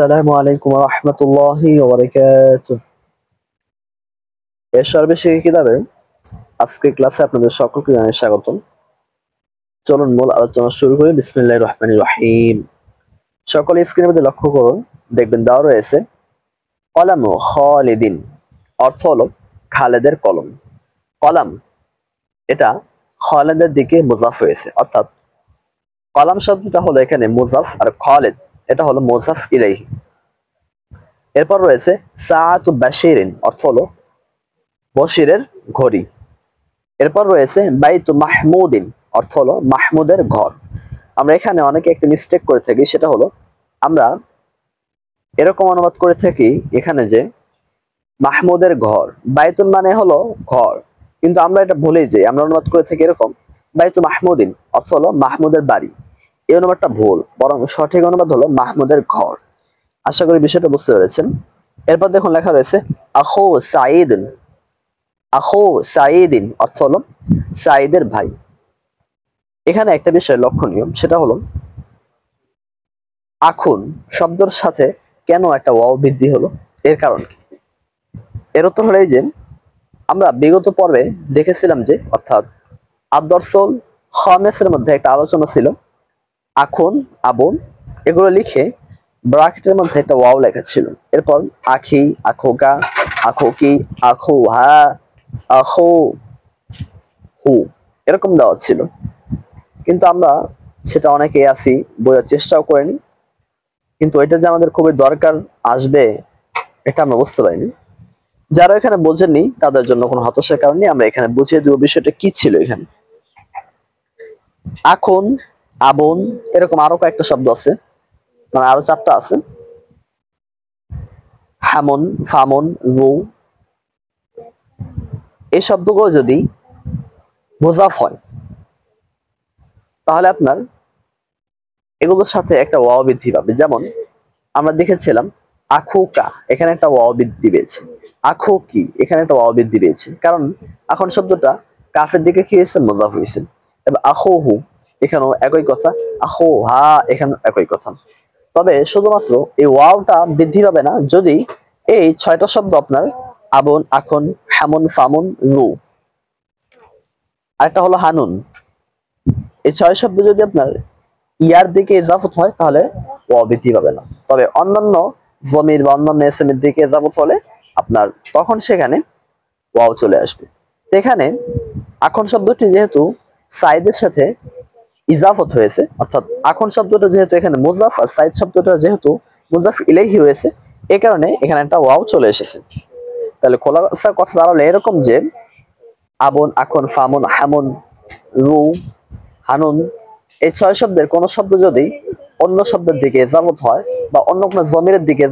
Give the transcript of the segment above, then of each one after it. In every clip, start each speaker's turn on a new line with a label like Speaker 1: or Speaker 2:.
Speaker 1: আসসালামু আলাইকুম ওয়া রাহমাতুল্লাহি ওয়া বারাকাতুহু। এর সর্বশেষ কিতাবে আজকে ক্লাসে আপনাদের সকলকে জানাই স্বাগতম। চলুন মূল আলোচনা শুরু করি। বিসমিল্লাহির রহমানির রহিম। সকলে স্ক্রিনের মধ্যে লক্ষ্য করুন, দেখবেন দেওয়া রয়েছে কলামু খালিদিন, অর্থ হলো খালেদের কলম। কলাম এটা খালেদের দিকে মুজাফ হয়েছে, অর্থাৎ কলাম শব্দটা হলো এখানে মুজাফ, আর খালিদ এটা হলো মুজাফ ইলাইহি। এরপর রয়েছে সাআতু বাশিরিন, অর্থ হলো বশিরের ঘড়ি। এরপর রয়েছে বাইতু মাহমুদিন, অর্থ হলো মাহমুদের ঘর। আমরা এখানে অনেকে একটা মিস্টেক করে থাকি, সেটা হলো আমরা এরকম অনুবাদ করে থাকি এখানে যে মাহমুদের ঘর, বাইতুল মানে হলো ঘর, কিন্তু আমরা এটা ভুলে যাই, আমরা অনুবাদ করে থাকি এরকম বাইতু মাহমুদিন, অর্থ হলো মাহমুদের বাড়ি। এই অনুবাদটা ভুল, বরং সঠিক অনুবাদ হলো মাহমুদের ঘর। আশা করি বিষয়টা বুঝতে পেরেছেন। এরপর দেখুন লেখা রয়েছে আখু সাঈদুন, আখু সাঈদিন অর্থ হলো সাঈদের ভাই। এখানে একটা বিষয় লক্ষণীয়, সেটা হলো আখুন শব্দের সাথে কেন একটা ওয়াও বৃদ্ধি হলো, এর কারণ কি? এর উত্তর হলো এই যে আমরা বিগত পর্বে দেখেছিলাম যে, অর্থাৎ আদ-দরসুল খামেসের মধ্যে একটা আলোচনা ছিল আখুন, আবুন এগুলো লিখে ব্র্যাকেটের মধ্যে একটা ওয়াও লেখা ছিল। এরপর আখি, আখোকা, আখোকি, আখুহা, আখু হু এরকম দেওয়া ছিল, কিন্তু আমরা সেটা অনেকে আসি বোঝার চেষ্টাও করিনি, কিন্তু এটা যে আমাদের খুবই দরকার আসবে এটা আমরা বুঝতে পারিনি। যারা এখানে বোঝেননি তাদের জন্য কোনো হতাশার কারণ নেই, আমরা এখানে বুঝিয়ে দেব বিষয়টা কি ছিল। এখানে আখুন, আবুন এরকম আরো কয়েকটা শব্দ আছে, মানে আরো 4টা আছে। হামুন, ফামুন, রু এই শব্দগুলো যদি মুজাফ হয় তাহলে আপনার এগুলোর সাথে একটা ওয়াও বৃদ্ধি পাবে। যেমন আমরা দেখেছিলাম আখুকা, এখানে একটা ওয়াও বৃদ্ধি পেয়েছে। আখুকি, এখানে একটা ওয়াও বৃদ্ধি পেয়েছে, কারণ এখন শব্দটা কাফের দিকে কি হয়েছে, মুজাফ হয়েছে। এবার আখুহু, এখানেও একই কথা। আখু হা, এখানে একই কথা। তবে শুধুমাত্র এই ওয়াওটা বৃদ্ধি পাবে না যদি এই 6টা শব্দ আপনার আবুন, আখুন, হামুন, ফামুন, রু, আরেকটা হলো হানুন, এই 6 শব্দ যদি আপনার ইয়ার দিকে ইজাফত হয় তাহলে ওয়াও বৃদ্ধি পাবে না। তবে অন্যান্য জমির বা অন্যান্য এসএমের দিকে ইজাফত হলে আপনার তখন সেখানে ওয়াও চলে আসবে। এখানে আখন শব্দটি যেহেতু সাইদের সাথে ইজাফত হয়েছে, অর্থাৎ আখন শব্দটা যেহেতু এখানে মুজাফ আর সাইদ শব্দটা যেহেতু মুজাফ ইলাইহি হয়েছে, এই কারণে এখানে একটা ওয়াও চলে এসেছে। তাহলে খোলাসা কথা দাঁড়ালো এরকম যে আবুন, আখন, ফামুন, হামুন, রু, হানুন এই 6 শব্দের কোন শব্দ যদি অন্য শব্দের দিকে ইজাফত হয় বা অন্য কোনো জমিরের দিকে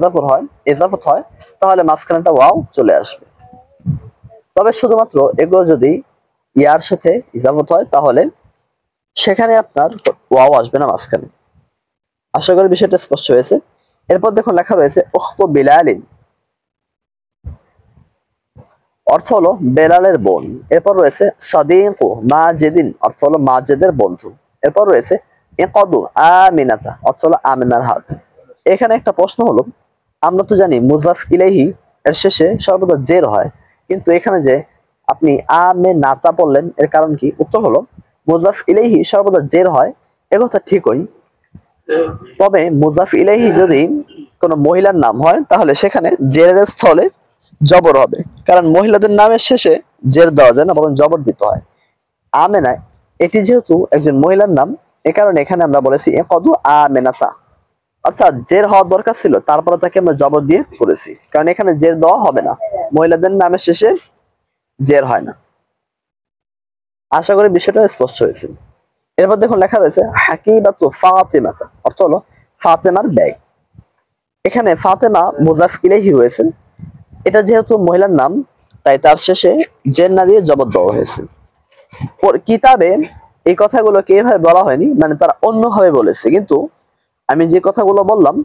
Speaker 1: ইজাফত হয় তাহলে মাঝখানে একটা ওয়াও চলে আসবে। তবে শুধুমাত্র এগুলো যদি ইয়ার সাথে ইজাফত হয় তাহলে সেখানে আপনার ওয়াও আসবে না মাঝখানে। আশা করি বিষয়টা স্পষ্ট হয়েছে। এরপর দেখুন লেখা রয়েছে উখতু বিলালিন, অর্থ হলো বেলালের বোন। এরপর রয়েছে সাদিকু মাজেদিন, অর্থ হলো মাজেদের বন্ধু। এরপর রয়েছে ইকদু আমিনাতা, অর্থ হলো আমিনার হাট। এখানে একটা প্রশ্ন হলো, আমরা তো জানি মুজাফ ইলাইহি এর শেষে সর্বদা জের হয়, কিন্তু এখানে যে আপনি আমিনাতা বললেন এর কারণ কি? উত্তর হলো মুজাফ ইলাইহি সর্বদা জের হয়, একথা ঠিকই। তবে মুজাফ ইলাইহি যদি কোনো মহিলার নাম হয় তাহলে সেখানে জেরের স্থলে জবর হবে, কারণ মহিলাদের নামের শেষে জের দেওয়া যায় না, বরং জবর দিতে হয়। আমেনা এটি যেহেতু একজন মহিলার নাম, এ কারণে এখানে আমরা বলেছি ইকদু আমেনাতা, অর্থাৎ জের হওয়ার দরকার ছিল, তারপরে তাকে আমরা জবর দিয়ে করেছি, কারণ এখানে জের দেওয়া হবে না, মহিলাদের নামের শেষে জের হয় না। আশা করি বিষয়টা স্পষ্ট হয়েছে। এরপর দেখুন লেখা রয়েছে হাকিবাতু ফাতিমাতা, অর্থ হলো ফাতেমার ব্যাগ। এখানে ফাতেমা মুজাফ ইলাইহি হয়েছে, এটা যেহেতু মহিলার নাম তাই তার শেষে জের না দিয়ে জবর দেওয়া হয়েছে। কিতাবে এই কথাগুলোকে এভাবে বলা হয়নি, মানে তারা অন্যভাবে বলেছে, কিন্তু আমি যে কথাগুলো বললাম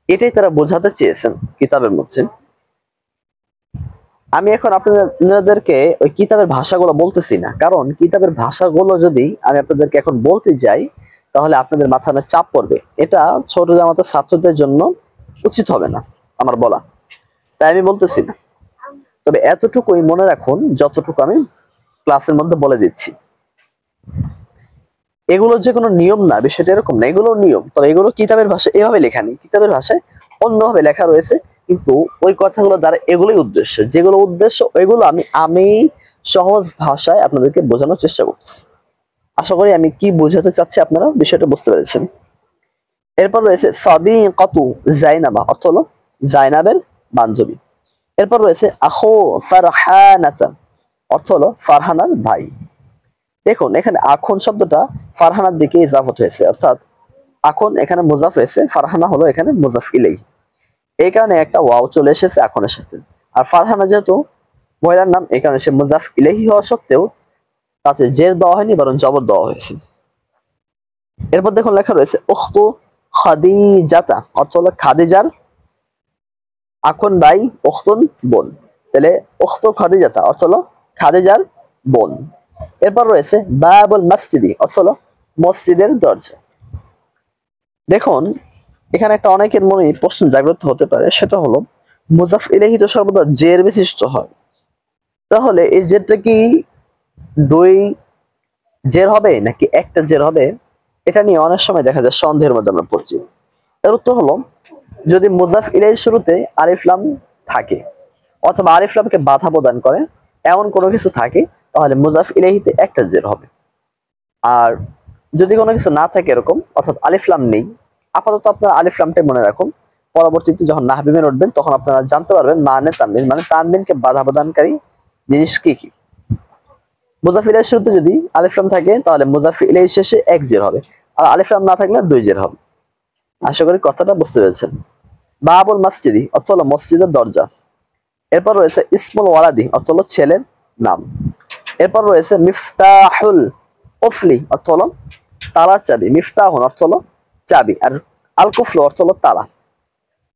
Speaker 1: এটাই তারা বোঝাতে চেয়েছেন কিতাবের মধ্যে। আমি এখন আপনাদেরকে ওই কিতাবের ভাষাগুলো বলতেছি না, কারণ কিতাবের ভাষাগুলো যদি আমি আপনাদেরকে এখন বলতে যাই তাহলে আপনাদের মাথায় চাপ পড়বে। এটা ছোট জামাতের ছাত্রদের জন্য উচিত হবে না আমার বলা, তাই আমি বলতেছি না। তবে এতটুকুই মনে রাখুন যতটুকু আমি ক্লাসের মধ্যে বলে দিচ্ছি। এগুলো যে কোনো নিয়ম না, বিষয়টা এরকম না, এগুলো নিয়ম। তবে এগুলো কিতাবের ভাষায় এভাবে লেখা নেই, কিতাবের ভাষায় অন্যভাবে লেখা রয়েছে। কিন্তু ওই কথাগুলো দ্বারা এগুলোই উদ্দেশ্য, যেগুলো উদ্দেশ্য ওইগুলো আমি সহজ ভাষায় আপনাদেরকে বোঝানোর চেষ্টা করছি। আশা করি আমি কি বোঝাতে চাচ্ছি আপনারা বিষয়টা বুঝতে পেরেছেন। এরপর রয়েছে সাদিকাতু জাইনাবা, অর্থ হলো জাইনাবের বান্ধবী। এরপর রয়েছে আখু ফারহানাতা, অর্থ হলো ফারহানার ভাই। দেখুন এখানে আখন শব্দটা ফারহানার দিকে ইজাফত হয়েছে, অর্থাৎ আখন এখানে মুজাফ হয়েছে, ফারহানা হলো এখানে মুজাফ ইলাইহি। এই কারণে একটা ওয়াও চলে এসেছে আখনের সাথে। আর ফারহানা যেহেতু মহিলার নাম, এই কারণে সে মুজাফ ইলাইহি হওয়া সত্ত্বেও তাতে জের দেওয়া হয়নি, বরং জবর দেওয়া হয়েছে। এরপর দেখুন লেখা রয়েছে উখতু খাদিজাতা, অর্থ হলো খাদিজার আখন ভাই, উখতুন বোন। তাহলে উখতু খাদিজাতা অর্থ হলো খাদিজার বোন। এরপর রয়েছে বাবুল মসজিদি, অর্থ হলো মসজিদের দরজা। দেখুন এখানে একটা অনেকের মনে প্রশ্ন জাগ্রত হতে পারে, সেটা হলো মুজাফ ইলাইহি তো সর্বদা জের বিশিষ্ট হয়, তাহলে এই জেরটা কি দুই জের হবে নাকি একটা জের হবে? এটা নিয়ে অনেক সময় দেখা যায় সন্দেহের মধ্যে আমরা পড়ছি। এর উত্তর হলো যদি মুজাফ ইলাইহির শুরুতে আলিফ লাম থাকে অথবা আলিফ লামকে বাধা প্রদান করে এমন কোনো কিছু থাকে, তাহলে মুজাফ ইলাইহিতে একটা জের হবে। আর যদি কোনো কিছু না থাকে এরকম, অর্থাৎ আলিফ লাম নেই, আপাতত আপনারা আলিফ লামটাই মনে রাখুন। পরবর্তীতে যখন নাহবি মেনে উঠবেন তখন আপনারা জানতে পারবেন মানে তানবিন, মানে তানবিনকে বাধা প্রদানকারী জিনিস কি কি। মুজাফ ইলাইহির শুরুতে যদি আলিফ লাম থাকে তাহলে মুজাফ ইলাইহির শেষে এক জের হবে, আর আলিফ লাম না থাকলে দুই জের হবে। আশা করি কথাটা বুঝতে পেরেছেন। বাবুল মসজিদি অর্থ হলো মসজিদের দরজা। এরপর রয়েছে ইসমুল ওয়ালাদি, অর্থ হলো ছেলের নাম। এরপর রয়েছে মিফতাহুল কুফলি, অর্থ হলো তালার চাবি। মিফতাহুন অর্থ হলো চাবি, আর আল কুফলু অর্থ হলো তালা।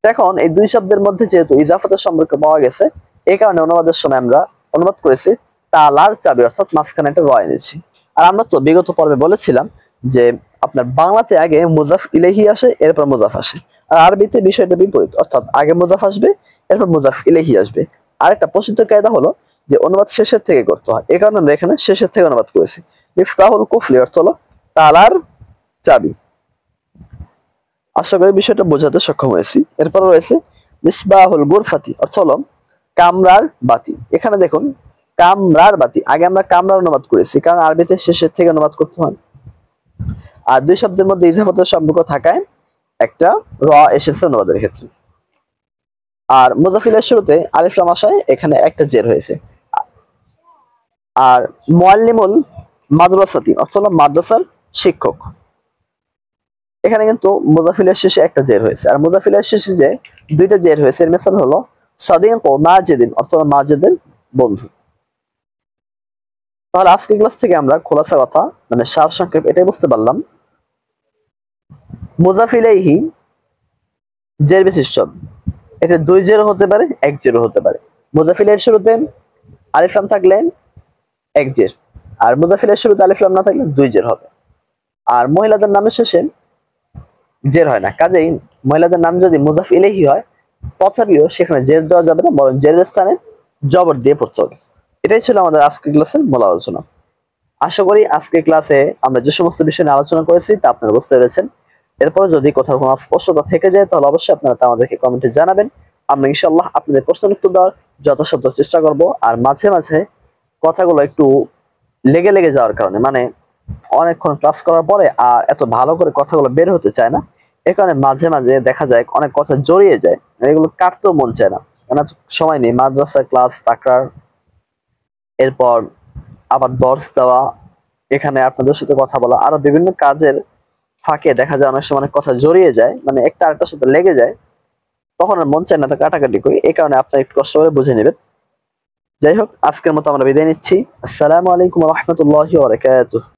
Speaker 1: এখন এই দুই শব্দের মধ্যে যেহেতু ইজাফতের সম্পর্ক পাওয়া গেছে, এই কারণে অনুবাদের সময় আমরা অনুবাদ করেছি তালার চাবি, অর্থাৎ মাঝখানে একটা র এনেছি। আর আমরা তো বিগত পর্বে বলেছিলাম যে আপনার বাংলাতে আগে মুজাফ ইলাইহি আসে, এরপর মুজাফ আসে, আর আরবিতে বিষয়টা বিপরীত, অর্থাৎ আগে মুজাফ আসবে এরপর মুজাফ ইলাইহি আসবে। আর একটা প্রসিদ্ধ কায়দা হলো যে অনুবাদ শেষের থেকে করতে হয়, এই কারণে আমরা এখানে শেষের থেকে অনুবাদ করেছি। মিফতাহুল কুফলি অর্থ হলো তালার চাবি। আশা করি বিষয়টা বোঝাতে সক্ষম হয়েছি। এরপর রয়েছে মিসবাহুল গুরফাতি, অর্থ হলো কামরার বাতি। এখানে দেখুন কামরার বাতি, আগে আমরা কামরার অনুবাদ করেছি কারণ আরবিতে শেষের থেকে অনুবাদ করতে হয়। আর দুই শব্দের মধ্যে ইজাফতের সম্পর্ক থাকায় একটা র এসেছে অনুবাদের ক্ষেত্রে। আর মুজাফিলের শুরুতে আলিফ লাম আসায় এখানে একটা জের হয়েছে। আর মুআল্লিমুল মাদ্রাসাতি অর্থ হলো মাদ্রাসার শিক্ষক, এখানে কিন্তু মুজাফিলের শেষে একটা জের হয়েছে। আর মুজাফিলের শেষে যে দুইটা জের হয়েছে এর মিসাল হলো সাদিকু মাজিদিন, অর্থ হলো মাজিদের বন্ধু। তাহলে আজকের ক্লাস থেকে আমরা খোলাসা কথা মানে সার সংক্ষেপ এটাই বুঝতে পারলাম, মুজাফ ইলাইহি জের বিশিষ্ট, এটা দুই জের হতে পারে এক জেরও হতে পারে। মুজাফিলের শুরুতে আলিফ লাম থাকলে এক জের, আর মুজাফিলের শুরুতে আলিফ লাম না থাকলে দুই জের হবে। আর মহিলাদের নামের শেষে জের হয় না, কাজেই মহিলাদের নাম যদি মুজাফ ইলাইহি হয় তথাপিও সেখানে জের দেওয়া যাবে না, বরং জেরের স্থানে জবর দিয়ে পড়তে হবে। এটাই ছিল আমাদের আজকের ক্লাসের মূল আলোচনা। আশা করি আজকের ক্লাসে আমরা যে সমস্ত বিষয় নিয়ে আলোচনা করেছি তা আপনারা বুঝতে পেরেছেন। এরপর যদি কোথাও কোনো স্পষ্টতা থেকে যায় তাহলে অবশ্যই আপনারা তা আমাদেরকে কমেন্টে জানাবেন। আমরা ইনশাআল্লাহ আপনাদের প্রশ্নের উত্তর দেওয়ার যথাসাধ্য চেষ্টা করব। আর মাঝে মাঝে কথাগুলো একটু লেগে লেগে যাওয়ার কারণে, মানে অনেকক্ষণ ক্লাস করার পরে আর এত ভালো করে কথাগুলো বের হতে চায় না, এ কারণে মাঝে মাঝে দেখা যায় অনেক কথা জড়িয়ে যায়, এগুলো কাটতেও মন চায় না, কারণ সময় নেই। মাদ্রাসা ক্লাস, তাকরার, এরপর আবার দর্স দেওয়া, এখানে আপনাদের সাথে কথা বলা, আরো বিভিন্ন কাজের ফাঁকে দেখা যায় অনেক সময় অনেক কথা জড়িয়ে যায়, মানে একটা আরেকটার সাথে লেগে যায়, তখন আর মন চায় না তো কাটাকাটি করি। এই কারণে আপনারা একটু কষ্ট করে বুঝে নেবেন। যাই হোক, আজকের মতো আমরা বিদায় নিচ্ছি। আসসালামু আলাইকুম ওয়া রাহমাতুল্লাহি ওয়া বারাকাতুহু।